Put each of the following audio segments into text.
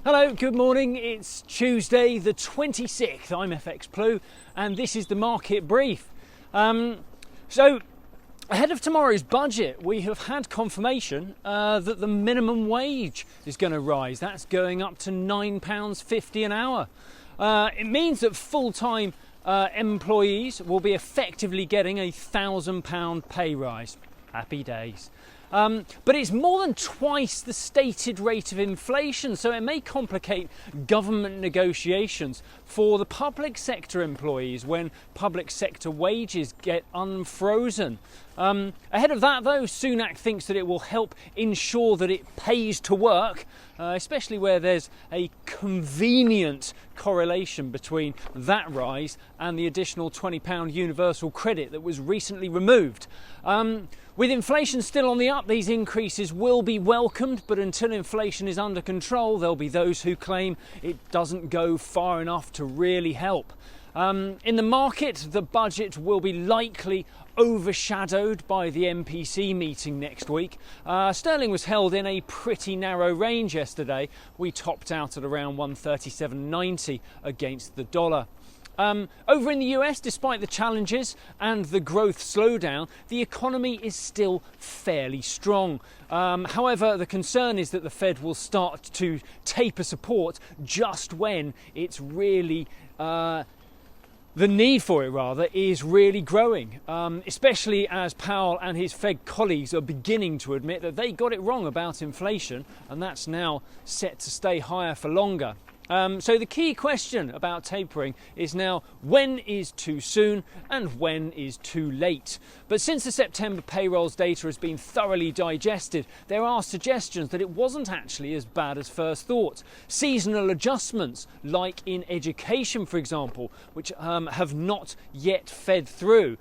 Hello, good morning. It's Tuesday the 26th. I'm FX Plu and this is the market brief. So ahead of tomorrow's budget, we have had confirmation that the minimum wage is going to rise. That's going up to £9.50 an hour. It means that full-time employees will be effectively getting a £1,000 pay rise. Happy days. But it's more than twice the stated rate of inflation, so it may complicate government negotiations for the public sector employees when public sector wages get unfrozen. Ahead of that, though, Sunak thinks that it will help ensure that it pays to work, especially where there's a convenient correlation between that rise and the additional £20 universal credit that was recently removed. With inflation still on the up, these increases will be welcomed, but until inflation is under control, there'll be those who claim it doesn't go far enough to really help. In the market, the budget will be likely overshadowed by the MPC meeting next week. Sterling was held in a pretty narrow range yesterday. We topped out at around 137.90 against the dollar. Over in the US, despite the challenges and the growth slowdown, the economy is still fairly strong. However, the concern is that the Fed will start to taper support just when it's really the need for it, rather, is really growing, especially as Powell and his Fed colleagues are beginning to admit that they got it wrong about inflation, and that's now set to stay higher for longer. So the key question about tapering is now, when is too soon and when is too late? But since the September payrolls data has been thoroughly digested, there are suggestions that it wasn't actually as bad as first thought. Seasonal adjustments, like in education, for example, which have not yet fed through,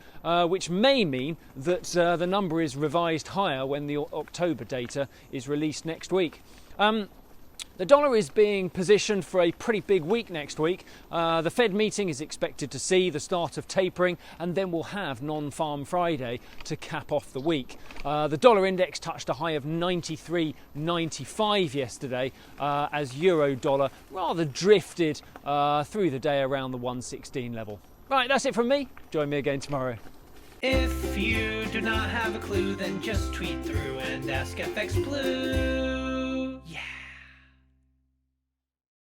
which may mean that the number is revised higher when the October data is released next week. The dollar is being positioned for a pretty big week next week. The Fed meeting is expected to see the start of tapering, and then we'll have non-farm Friday to cap off the week. The dollar index touched a high of 93.95 yesterday as euro dollar rather drifted through the day around the 116 level. Right, that's it from me. Join me again tomorrow. If you do not have a clue, then just tweet through and ask FX Blue.